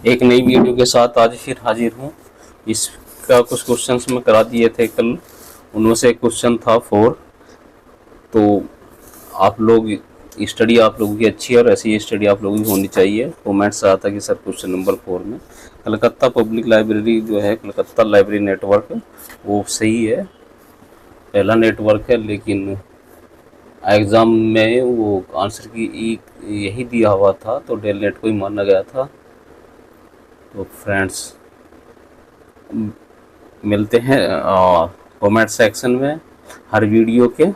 एक नई वीडियो के साथ आज फिर हाजिर हूँ। इसका कुछ क्वेश्चंस मैं करा दिए थे कल, उनमें से एक क्वेश्चन था 4। तो आप लोग स्टडी आप लोगों की अच्छी है और ऐसी स्टडी आप लोगों की होनी चाहिए। कमेंट्स आया था कि सर क्वेश्चन नंबर 4 में कलकत्ता पब्लिक लाइब्रेरी जो है, कलकत्ता लाइब्रेरी नेटवर्क, वो सही है, पहला नेटवर्क है। लेकिन एग्ज़ाम में वो आंसर की यही दिया हुआ था, तो डेल नेट को ही माना गया था। तो फ्रेंड्स, मिलते हैं कमेंट सेक्शन में हर वीडियो के,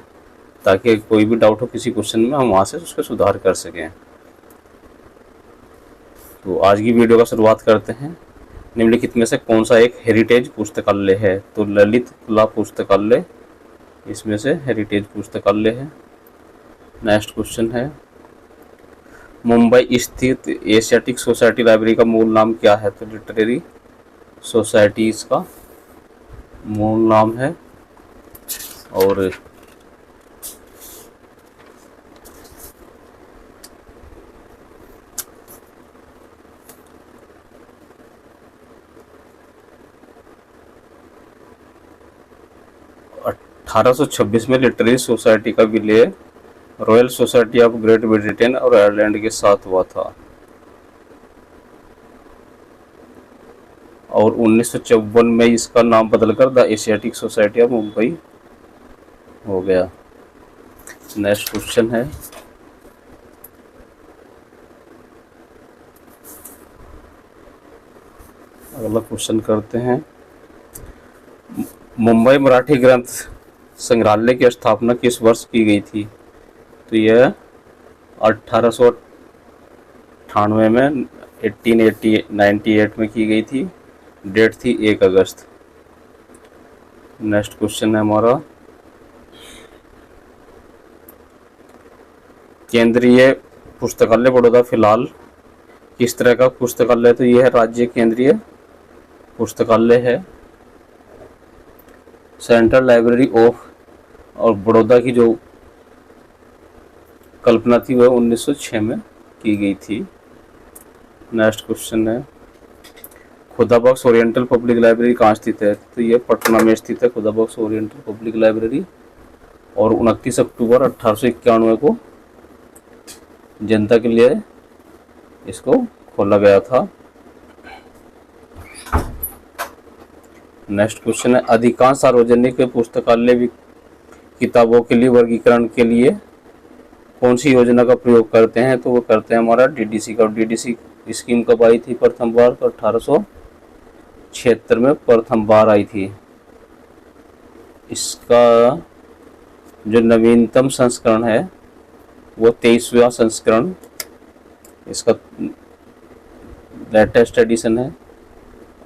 ताकि कोई भी डाउट हो किसी क्वेश्चन में हम वहाँ से उसका सुधार कर सकें। तो आज की वीडियो का शुरुआत करते हैं। निम्नलिखित में से कौन सा एक हेरिटेज पुस्तकालय है? तो ललित कला पुस्तकालय इसमें से हेरिटेज पुस्तकालय है। नेक्स्ट क्वेश्चन है, मुंबई स्थित एशियाटिक सोसाइटी लाइब्रेरी का मूल नाम क्या है? तो लिटरेरी सोसाइटी इसका मूल नाम है। और (1826) में लिटरेरी सोसाइटी का विलय royal society of great Britain और आयरलैंड के साथ हुआ था। और 1954 में इसका नाम बदलकर the Asiatic society of Mumbai हो गया। नेक्स्ट क्वेश्चन है, अगला क्वेश्चन करते हैं, मुंबई मराठी ग्रंथ संग्रहालय की स्थापना किस वर्ष की गई थी? तो यह 1898 में 1898 में की गई थी। डेट थी 1 अगस्त। नेक्स्ट क्वेश्चन है हमारा, केंद्रीय पुस्तकालय बड़ौदा फिलहाल किस तरह का पुस्तकालय? तो यह राज्य केंद्रीय पुस्तकालय है। सेंट्रल लाइब्रेरी ऑफ और बड़ौदा की जो कल्पना थी वह 1906 में की गई थी। नेक्स्ट क्वेश्चन है, खुदाबख्श ओरिएंटल पब्लिक लाइब्रेरी कहाँ स्थित है? तो यह पटना में स्थित है, खुदाबख्श ओरिएंटल पब्लिक लाइब्रेरी। और 29 अक्टूबर 1891 को जनता के लिए इसको खोला गया था। नेक्स्ट क्वेश्चन है, अधिकांश सार्वजनिक पुस्तकालय किताबों के लिए वर्गीकरण के लिए कौन सी योजना का प्रयोग करते हैं? तो वो करते हैं हमारा डीडीसी का। डीडीसी स्कीम कब आई थी प्रथम बार? तो 1876 में प्रथम बार आई थी। इसका जो नवीनतम संस्करण है वो 23वां संस्करण इसका लेटेस्ट एडिशन है।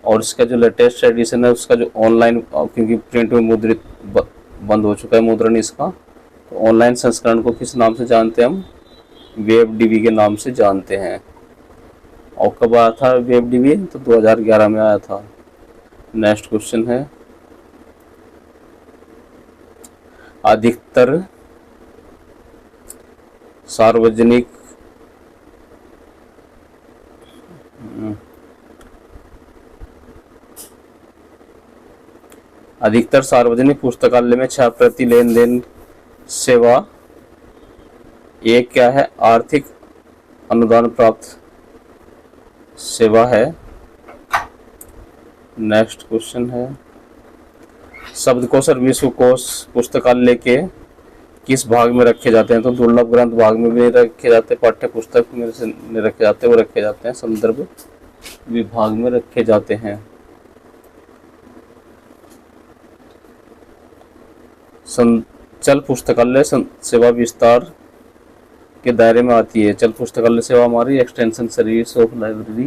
और इसका जो लेटेस्ट एडिशन है उसका जो ऑनलाइन, क्योंकि प्रिंट में मुद्रित बंद हो चुका है मुद्रण इसका, तो ऑनलाइन संस्करण को किस नाम से जानते हैं हम? वेब डीबी के नाम से जानते हैं। और कब आया था वेब डीबी? तो 2011 में आया था। नेक्स्ट क्वेश्चन है, अधिकतर सार्वजनिक पुस्तकालय में छात्रवृत्ति लेन देन सेवा ये क्या है? आर्थिक अनुदान प्राप्त सेवा है। नेक्स्ट क्वेश्चन है, शब्दकोश और विश्वकोश पुस्तकालय के किस भाग में रखे जाते हैं? तो दुर्लभ ग्रंथ भाग में भी रखे जाते हैं, पाठ्य पुस्तक में रखे जाते हैं, वो रखे जाते हैं संदर्भ विभाग में रखे जाते हैं। चल पुस्तकालय सेवा विस्तार के दायरे में आती है। चल पुस्तकालय सेवा हमारी एक्सटेंशन सर्विस ऑफ लाइब्रेरी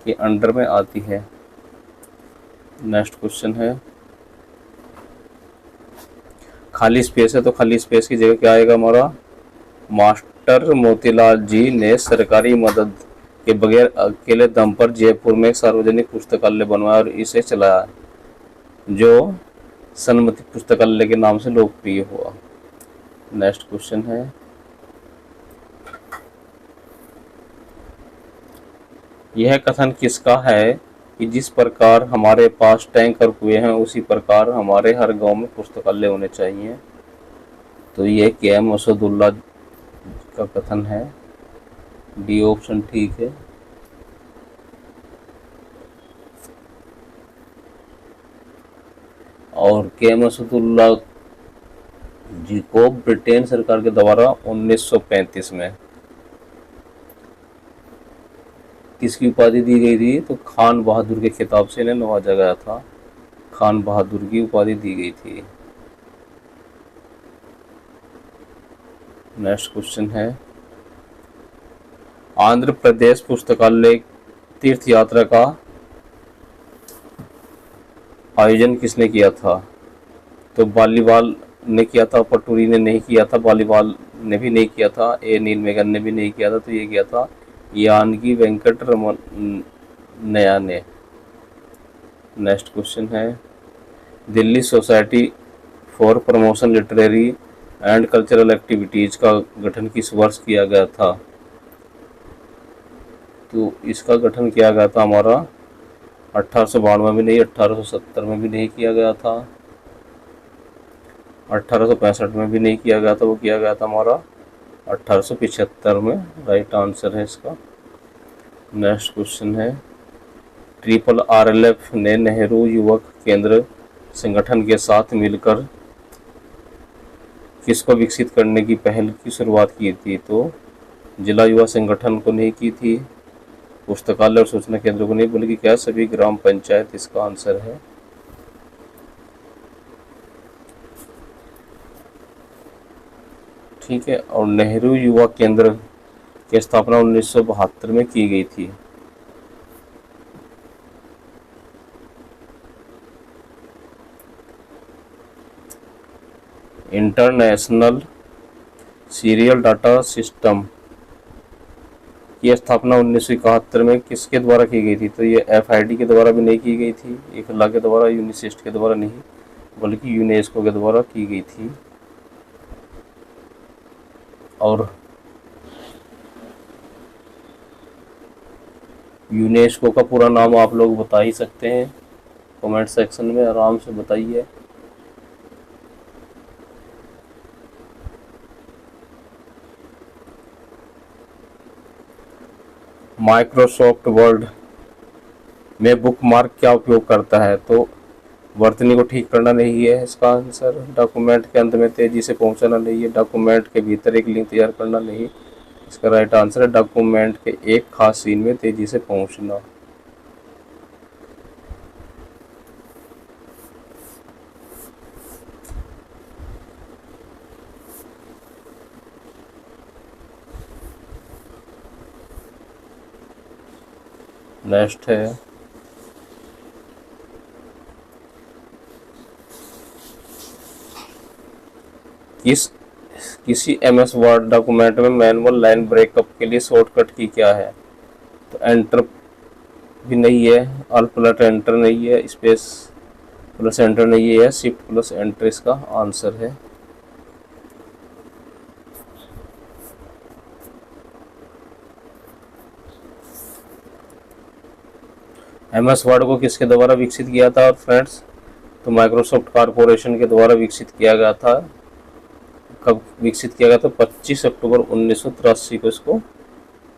के अंडर में आती है। नेक्स्ट क्वेश्चन है, खाली स्पेस है, तो खाली स्पेस की जगह क्या आएगा हमारा? मास्टर मोतीलाल जी ने सरकारी मदद के बगैर अकेले दम पर जयपुर में एक सार्वजनिक पुस्तकालय बनवाया और इसे चलाया, जो सन्मति पुस्तकालय के नाम से लोकप्रिय हुआ। नेक्स्ट क्वेश्चन है, यह कथन किसका है कि जिस प्रकार हमारे पास टैंक और कुएं हैं उसी प्रकार हमारे हर गांव में पुस्तकालय होने चाहिए? तो ये के.एम. असदुल्ला का कथन है। डी ऑप्शन ठीक है। और के.एम. असदुल्ला जी को ब्रिटेन सरकार के द्वारा 1935 में किसकी उपाधि दी गई थी? तो खान बहादुर के खिताब से इन्हें नवाजा गया था। खान बहादुर की उपाधि दी गई थी। नेक्स्ट क्वेश्चन है, आंध्र प्रदेश पुस्तकालय तीर्थ यात्रा का आयोजन किसने किया था? तो बालीवाल ने किया था, पटूरी ने नहीं किया था, बालीवाल ने भी नहीं किया था, ए नीलमेगन ने भी नहीं किया था। तो ये किया था यानगी वेंकट रमनया ने। नेक्स्ट क्वेश्चन है, Delhi society for promotion literary and cultural activities का गठन किस वर्ष किया गया था? तो इसका गठन किया गया था हमारा 1892 में नहीं, 1870 में भी नहीं किया गया था, 1865 में भी नहीं किया गया था, वो किया गया था हमारा 1875 में। राइट आंसर है इसका। नेक्स्ट क्वेश्चन है, ट्रिपल RLF ने नेहरू युवक केंद्र संगठन के साथ मिलकर किसको विकसित करने की पहल की शुरुआत की थी? तो जिला युवा संगठन को नहीं की थी, पुस्तकालय और सूचना केंद्र को नहीं, बल्कि क्या सभी ग्राम पंचायत इसका आंसर है। ठीक है। और नेहरू युवा केंद्र की स्थापना 1972 में की गई थी। इंटरनेशनल सीरियल डाटा सिस्टम की स्थापना 1971 में किसके द्वारा की गई थी? तो ये FID के द्वारा भी नहीं की गई थी, इकला के द्वारा, यूनिसिस्ट के द्वारा नहीं, बल्कि यूनेस्को के द्वारा की गई थी। और यूनेस्को का पूरा नाम आप लोग बता ही सकते हैं, कमेंट सेक्शन में आराम से बताइए। माइक्रोसॉफ्ट वर्ड में बुकमार्क क्या उपयोग करता है? तो वर्तनी को ठीक करना नहीं है इसका आंसर, डॉक्यूमेंट के अंत में तेजी से पहुंचना नहीं है, डॉक्यूमेंट के भीतर एक लिंक तैयार करना नहीं, इसका राइट आंसर है डॉक्यूमेंट के एक खास सीन में तेजी से पहुंचना। नेक्स्ट है, किसी MS वर्ड डॉक्यूमेंट में मैनुअल लाइन ब्रेकअप के लिए शॉर्टकट की क्या है? तो एंटर भी नहीं है, अल्ट प्लस एंटर नहीं है, स्पेस प्लस एंटर नहीं है, शिफ्ट प्लस एंटर इसका आंसर है। MS वर्ड को किसके द्वारा विकसित किया था फ्रेंड्स? तो माइक्रोसॉफ्ट कॉरपोरेशन के द्वारा विकसित किया गया था। कब विकसित किया गया था? 25 अक्टूबर 1983 को इसको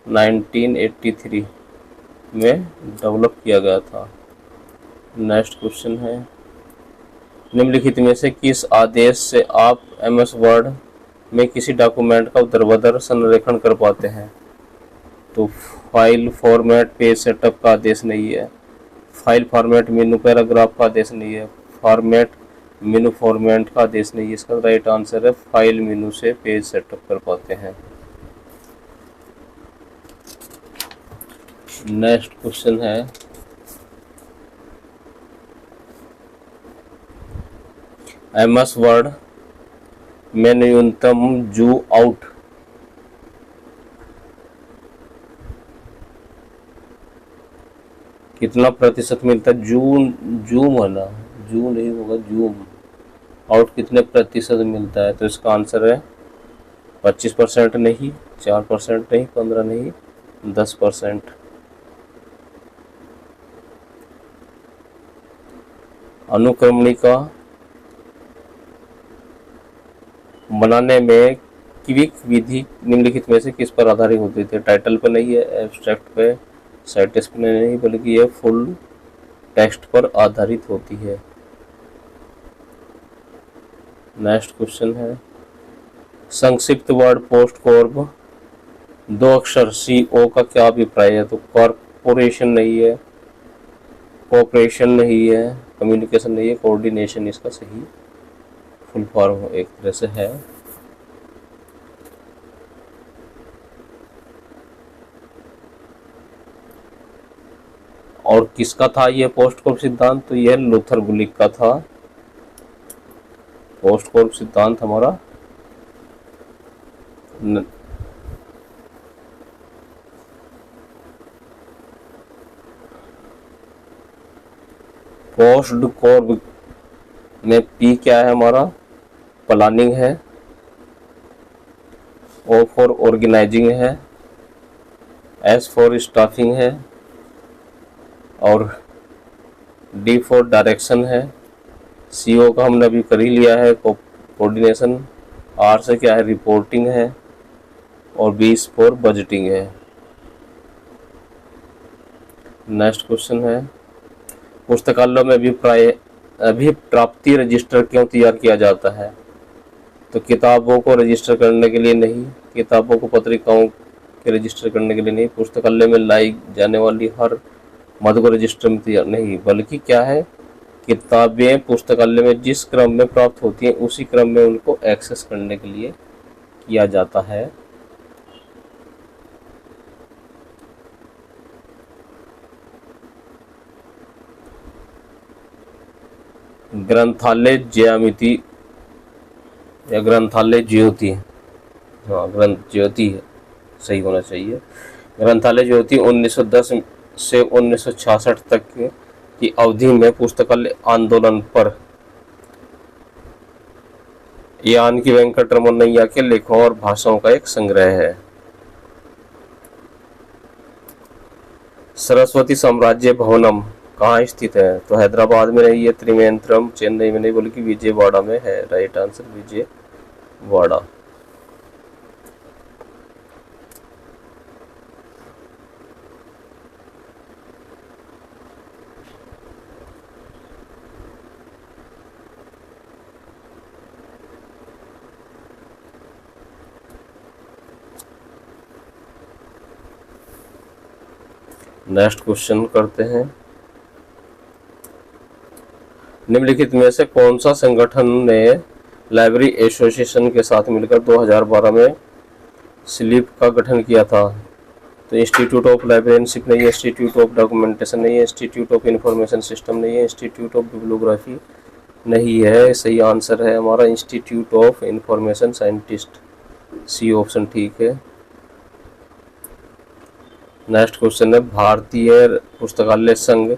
1983 में डेवलप किया गया था। नेक्स्ट क्वेश्चन है, निम्नलिखित में से किस आदेश से आप MS वर्ड में किसी डॉक्यूमेंट का ऊर्ध्वाधर संरेखण कर पाते हैं? तो फाइल फॉर्मेट पेज सेटअप का आदेश नहीं है, फाइल फॉर्मेट मेनू पैराग्राफ का आदेश नहीं है, फॉर्मेट मेनू फॉर्मेट का आदेश नहीं है, इसका राइट आंसर है फाइल मेनू से पेज सेटअप कर पाते हैं। नेक्स्ट क्वेश्चन है, MS वर्ड में न्यूनतम जू आउट कितना प्रतिशत मिलता है? जूम है ना, जू नहीं होगा, जूम आउट कितने प्रतिशत मिलता है? तो इसका आंसर है 25% नहीं, 4% नहीं, 15 नहीं, 10%। अनुक्रमणिका बनाने में क्विक विधि निम्नलिखित में से किस पर आधारित होती थी? टाइटल पे नहीं है, एब्स्ट्रैक्ट पे, साइटेशन पे नहीं, बल्कि यह फुल टेक्स्ट पर आधारित होती है। नेक्स्ट क्वेश्चन है, संक्षिप्त वर्ड पोस्ट कॉर्प 2 अक्षर CO का क्या अभिप्राय है? तो कॉर्पोरेशन नहीं है, कोऑपरेशन नहीं है, कम्युनिकेशन नहीं है, कोऑर्डिनेशन इसका सही फुल फॉर्म एक तरह से है। और किसका था ये पोस्ट कॉर्प सिद्धांत? तो यह लूथर गुलिक का था। पोस्ट कॉर्प सिद्धांत हमारा पोस्ट कॉर्प में P क्या है हमारा? प्लानिंग है, O फॉर ऑर्गेनाइजिंग है, S फॉर स्टाफिंग है, और D फॉर डायरेक्शन है। CO का हमने अभी कर ही लिया है, कोऑर्डिनेशन। R से क्या है? रिपोर्टिंग है, और B फॉर बजटिंग है। नेक्स्ट क्वेश्चन है, पुस्तकालयों में अभिप्राप्ति रजिस्टर क्यों तैयार किया जाता है? तो किताबों को रजिस्टर करने के लिए नहीं, किताबों को पत्रिकाओं के रजिस्टर करने के लिए नहीं, पुस्तकालय में लाई जाने वाली हर मद को रजिस्टर में तैयार नहीं, बल्कि क्या है? किताबें पुस्तकालय में जिस क्रम में प्राप्त होती हैं उसी क्रम में उनको एक्सेस करने के लिए किया जाता है। ग्रंथालय ज्यामिति या ग्रंथालय ज्योति, हाँ ग्रंथ ज्योति है, सही होना चाहिए। ग्रंथालय ज्योति 1910 से 1966 तक की अवधि में पुस्तकालय आंदोलन पर यान की वेंकटरमनैया के लेखों और भाषाओं का एक संग्रह है। सरस्वती साम्राज्य भवनम कहाँ स्थित है? तो हैदराबाद में नहीं है, त्रिवेंद्रम चेन्नई में नहीं, बल्कि विजयवाड़ा में है। Right answer Vijayawada. Next question करते हैं, निम्नलिखित में से कौन सा संगठन ने लाइब्रेरी एसोसिएशन के साथ मिलकर 2012 में स्लीप का गठन किया था? तो इंस्टीट्यूट ऑफ लाइब्रेरियनशिप नहीं है, इंस्टीट्यूट ऑफ डॉक्यूमेंटेशन नहीं है, इंस्टीट्यूट ऑफ इंफॉर्मेशन सिस्टम नहीं है, इंस्टीट्यूट ऑफ बिब्लियोग्राफी नहीं है। सही आंसर है हमारा institute of information scientist, C option ठीक है। नेक्स्ट क्वेश्चन है, भारतीय पुस्तकालय संघ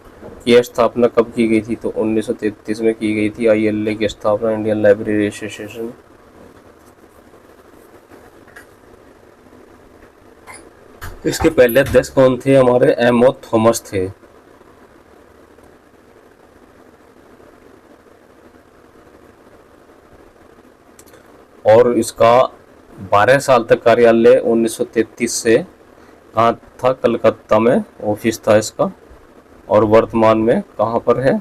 की स्थापना कब की गई थी? तो 1933 में की गई थी ILA की स्थापना, इंडियन लाइब्रेरी एसोसिएशन। इसके पहले अध्यक्ष कौन थे हमारे? M.O. थॉमस थे। और इसका 12 साल तक कार्यालय 1933 से कहाँ था? कलकत्ता में ऑफिस था इसका। और वर्तमान में कहाँ पर है?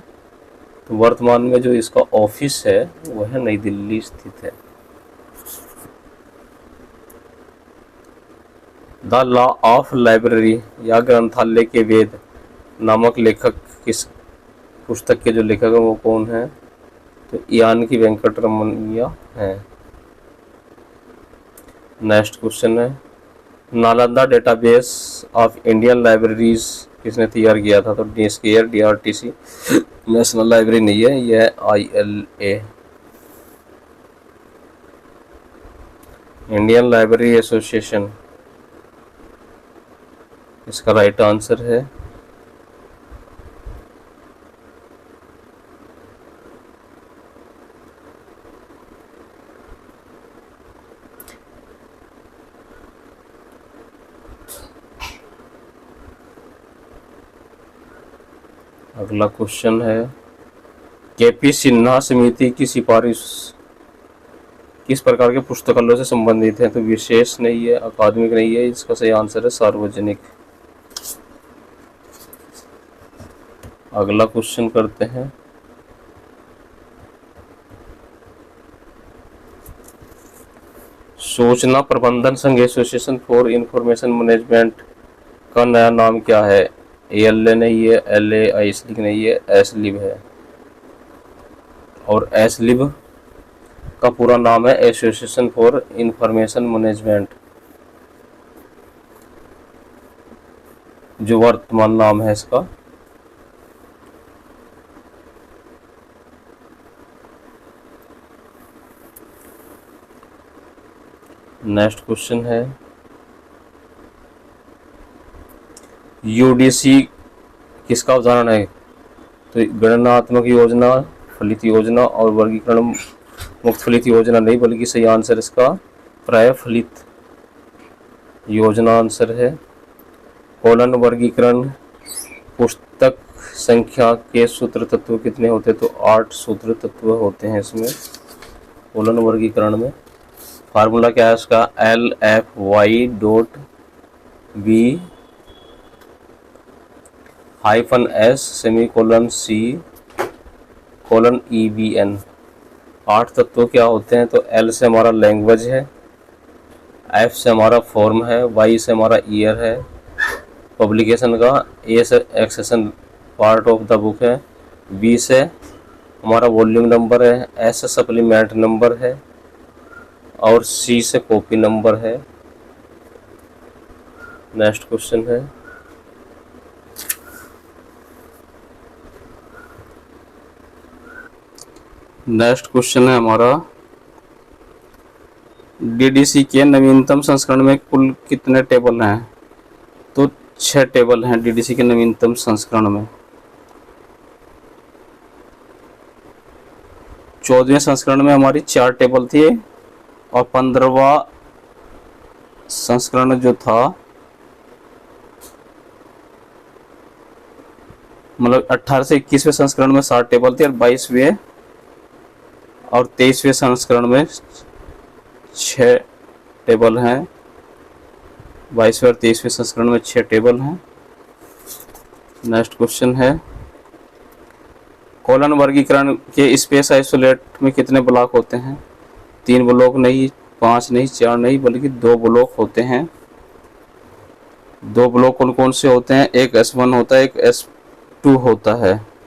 तो वर्तमान में जो इसका ऑफिस है वो है नई दिल्ली स्थित है। द लॉ ऑफ लाइब्रेरी या ग्रंथालय के वेद नामक लेखक किस पुस्तक के जो लेखक है वो कौन है? तो यान की वेंकटरमनैया है। नेक्स्ट क्वेश्चन है, Nalanda database of Indian libraries किसने तैयार किया था? तो DSKR DRTC, नेशनल लाइब्रेरी नहीं है, यह है ILA, इंडियन लाइब्रेरी एसोसिएशन इसका राइट आंसर है। अगला क्वेश्चन है, केपी सिन्हा समिति की सिफारिश किस प्रकार के पुस्तकालयों से संबंधित है? तो विशेष नहीं है, अकादमिक नहीं है, इसका सही आंसर है सार्वजनिक। अगला क्वेश्चन करते हैं। सूचना प्रबंधन संघ एसोसिएशन फॉर इंफॉर्मेशन मैनेजमेंट का नया नाम क्या है? ALA नहीं है, LA आइसलिक नहीं है, एसलिब है। और एसलिब का पूरा नाम है एसोसिएशन फॉर इंफॉर्मेशन मैनेजमेंट, जो वर्तमान नाम है इसका। नेक्स्ट क्वेश्चन है, UDC किसका उदाहरण है? तो गणनात्मक योजना, फलित योजना और वर्गीकरण मुक्त फलित योजना नहीं, बल्कि सही आंसर इसका प्राय फलित योजना आंसर है। कॉलन वर्गीकरण पुस्तक संख्या के सूत्र तत्व कितने होते हैं? तो 8 सूत्र तत्व होते हैं इसमें कॉलन वर्गीकरण में। फार्मूला क्या है इसका? LFY.B-S semicolon C:EBN। 8 तत्व क्या होते हैं? तो L से हमारा लैंग्वेज है, F से हमारा फॉर्म है, Y से हमारा ईयर है पब्लिकेशन का, A से accession part of the book है, B से हमारा वॉल्यूम नंबर है, S से सप्लीमेंट नंबर है और C से कॉपी नंबर है। नेक्स्ट क्वेश्चन है, हमारा DDC के नवीनतम संस्करण में कुल कितने टेबल हैं? तो 6 टेबल हैं DDC के नवीनतम संस्करण में। 14वें संस्करण में हमारी 4 टेबल थी और 15वां संस्करण जो था, मतलब 18 से 21वें संस्करण में 7 टेबल थी और 22वें और 23वें संस्करण में 6 टेबल हैं। 22वें और 23वें संस्करण में 6 टेबल हैं। नेक्स्ट क्वेश्चन है, कॉलन वर्गीकरण के स्पेस आइसोलेट में कितने ब्लॉक होते हैं? 3 ब्लॉक नहीं, 5 नहीं, 4 नहीं, बल्कि 2 ब्लॉक होते हैं। 2 ब्लॉक कौन कौन से होते हैं? एक S1 होता है, एक S2 होता है।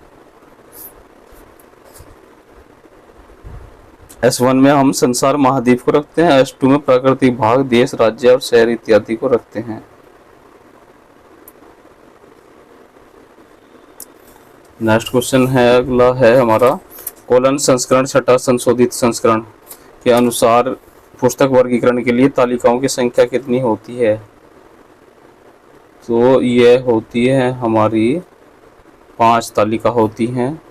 S1 में हम संसार महाद्वीप को रखते हैं, S2 में प्राकृतिक भाग, देश, राज्य और शहर इत्यादि को रखते हैं। नेक्स्ट क्वेश्चन है, अगला है हमारा, कॉलन संस्करण 6ठा संशोधित संस्करण के अनुसार पुस्तक वर्गीकरण के लिए तालिकाओं की संख्या कितनी होती है? तो यह होती है हमारी 5 तालिका होती हैं।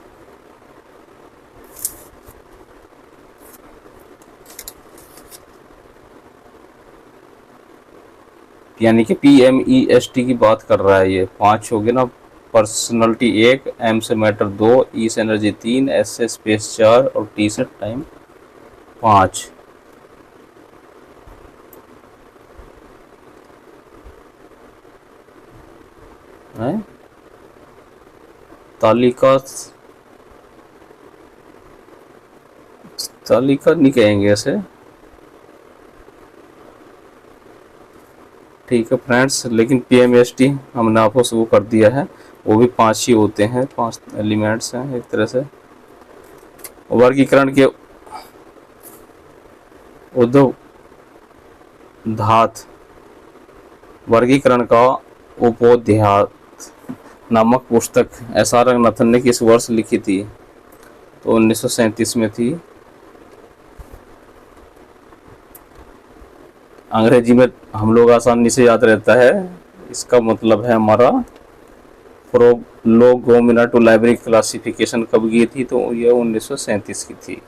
यानी कि PMEST की बात कर रहा है, ये 5 हो गए ना। पर्सनैलिटी 1, M से मैटर 2, E से एनर्जी 3, S से स्पेस 4 और T से टाइम 5। है तालिका नहीं कहेंगे ऐसे, ठीक है फ्रेंड्स। लेकिन PMST हमने आपको शुरू कर दिया है, वो भी 5 ही होते हैं, 5 एलिमेंट्स हैं एक तरह से। वर्गीकरण के उपोद्घात वर्गीकरण का उपोद्घात नामक पुस्तक SR रंगनाथन ने किस वर्ष लिखी थी? तो 1937 में थी। अंग्रेजी में हम लोग आसानी से याद रहता है, इसका मतलब है हमारा प्रोलोगोमिना टू लाइब्रेरी क्लासिफिकेशन कब की थी? तो यह 1937 की थी।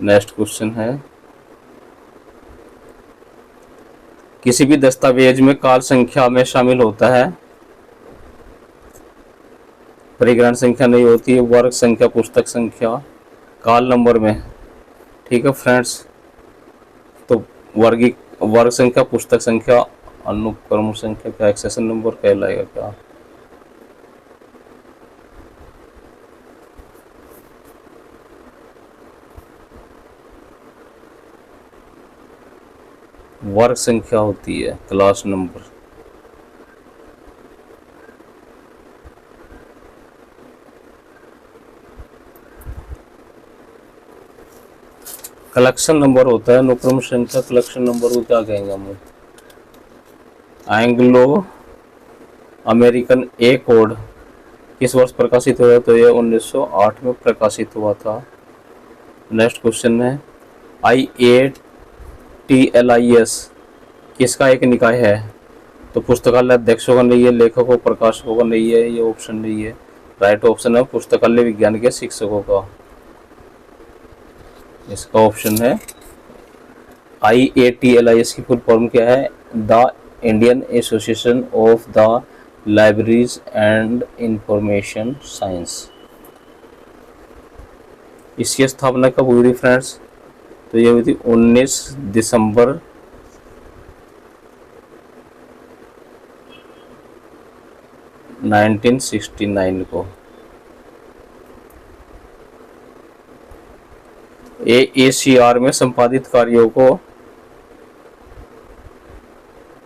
नेक्स्ट क्वेश्चन है, किसी भी दस्तावेज में काल संख्या में शामिल होता है परिग्रहण संख्या नहीं होती है, वर्ग संख्या, पुस्तक संख्या, काल नंबर में। ठीक है फ्रेंड्स, तो वर्ग संख्या, पुस्तक संख्या, अनुक्रम संख्या क्या एक्सेशन नंबर कहलाएगा क्या? वर्ग संख्या होती है, क्लास नंबर। कलेक्शन नंबर होता है अनुक्रम संख्या। कलेक्शन नंबर को क्या कहेंगे हम? एंग्लो अमेरिकन ए कोड किस वर्ष प्रकाशित हुआ? तो यह 1908 में प्रकाशित हुआ था। नेक्स्ट क्वेश्चन है, IATLIS किसका एक निकाय है? तो पुस्तकालय अध्यक्षों का नहीं है, लेखकों प्रकाशकों का नहीं है, ये ऑप्शन नहीं है। राइट ऑप्शन है पुस्तकालय विज्ञान के शिक्षकों का। इसका ऑप्शन है IATLIS की फुल फॉर्म क्या है? The Indian association of the libraries and information science. इसकी स्थापना कब हुई थी फ्रेंड्स? तो ये हुई थी 19 दिसंबर 1969 को। AACR में संपादित कार्यों को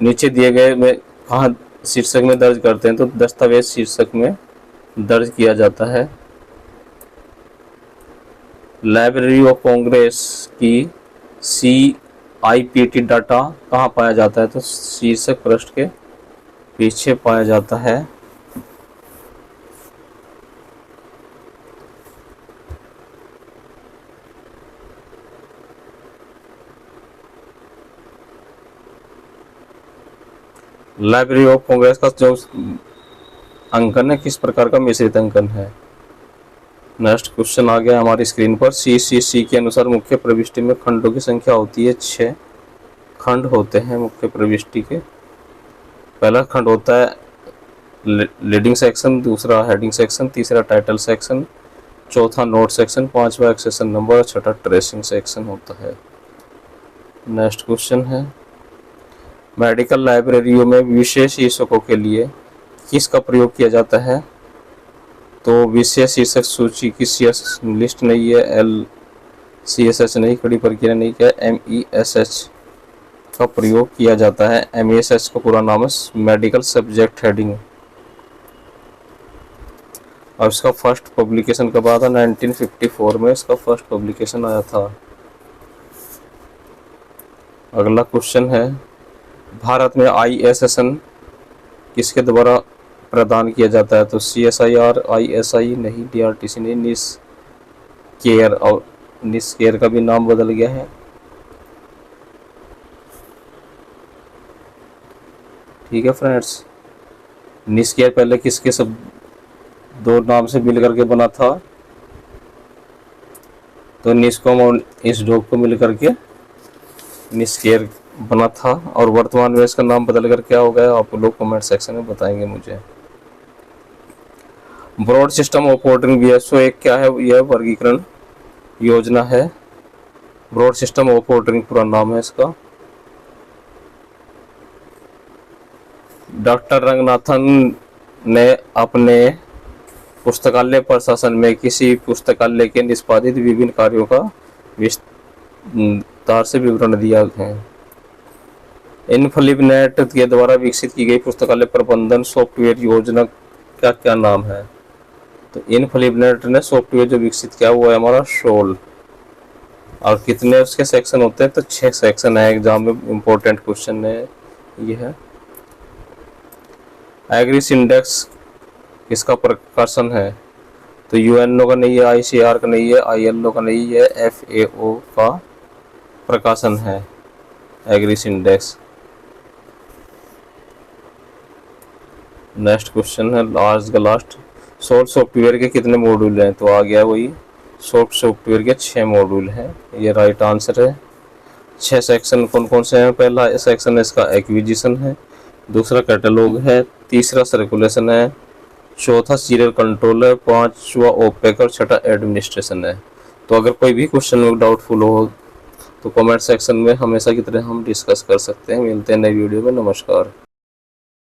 नीचे दिए गए में कहाँ शीर्षक में दर्ज करते हैं? तो दस्तावेज शीर्षक में दर्ज किया जाता है। लाइब्रेरी ऑफ कांग्रेस की CIPT डाटा कहाँ पाया जाता है? तो शीर्षक पृष्ठ के पीछे पाया जाता है। लाइब्रेरी ऑफ कांग्रेस का जो अंकन है किस प्रकार का मिश्रित अंकन है? नेक्स्ट क्वेश्चन आ गया हमारी स्क्रीन पर। CCC के अनुसार मुख्य प्रविष्टि में खंडों की संख्या होती है 6 खंड होते हैं मुख्य प्रविष्टि के। पहला खंड होता है लीडिंग सेक्शन, दूसरा हेडिंग सेक्शन, तीसरा टाइटल सेक्शन, चौथा नोट सेक्शन, पांचवा एक्सेशन नंबर, छठा ट्रेसिंग सेक्शन होता है। नेक्स्ट क्वेश्चन है, मेडिकल लाइब्रेरियों में विशेष शीर्षकों के लिए किसका प्रयोग किया जाता है? तो विशेष शीर्षक सूची की लिस्ट नहीं है, LCSH नहीं, कड़ी प्रक्रिया नहीं, क्या MESH का प्रयोग किया जाता है। MESH का पूरा नाम है मेडिकल सब्जेक्ट हेडिंग। और इसका फर्स्ट पब्लिकेशन कब आया था? 1954 में इसका फर्स्ट पब्लिकेशन आया था। अगला क्वेश्चन है, भारत में ISSN किसके द्वारा प्रदान किया जाता है? तो CSIR, ISI नहीं, DRTC नहीं, निस्केयर, और निस्केयर का भी नाम बदल गया है। ठीक है फ्रेंड्स, निस्केयर पहले किसके सब दो नाम से मिल करके बना था? तो निस्कॉम और इसडॉक को मिल करके निस्केयर बना था, और वर्तमान में इसका नाम बदल कर क्या हो गया आप लोग कमेंट सेक्शन में बताएंगे मुझे। Broad system of ordering BSO एक क्या है? यह वर्गीकरण योजना है। ब्रॉड सिस्टम ऑफ ऑर्डरिंग पूरा नाम है इसका। डॉक्टर रंगनाथन ने अपने पुस्तकालय प्रशासन में किसी पुस्तकालय के निष्पादित विभिन्न कार्यों का विस्तार से विवरण दिया है। इनफ्लिपनेट के द्वारा विकसित की गई पुस्तकालय प्रबंधन सॉफ्टवेयर योजना का क्या नाम है? तो इनफ्लिपनेट ने सॉफ्टवेयर जो विकसित किया वो है हमारा सोल। और कितने उसके सेक्शन होते हैं? तो 6 सेक्शन है। एग्जाम में इंपॉर्टेंट क्वेश्चन है ये है। एग्रीस इंडेक्स किसका प्रकाशन है? तो UNO का नहीं है, ICAR का नहीं है, ILO का नहीं है, FAO का प्रकाशन है एग्रीस इंडेक्स। नेक्स्ट क्वेश्चन है आज का लास्ट, सॉफ्ट सॉफ्टवेयर के कितने मॉड्यूल हैं? तो आ गया वही, सॉफ्ट सॉफ्टवेयर के 6 मॉड्यूल हैं, ये राइट आंसर है। 6 सेक्शन कौन कौन से हैं? पहला सेक्शन है इसका एक्विजिशन है, दूसरा कैटलॉग है, तीसरा सर्कुलेशन है, चौथा सीरियल कंट्रोलर, पांचवा ओपेक और छठा एडमिनिस्ट्रेशन है। तो अगर कोई भी क्वेश्चन में डाउटफुल हो तो कमेंट सेक्शन में हमेशा की तरह हम डिस्कस कर सकते हैं। मिलते हैं नई वीडियो में। नमस्कार।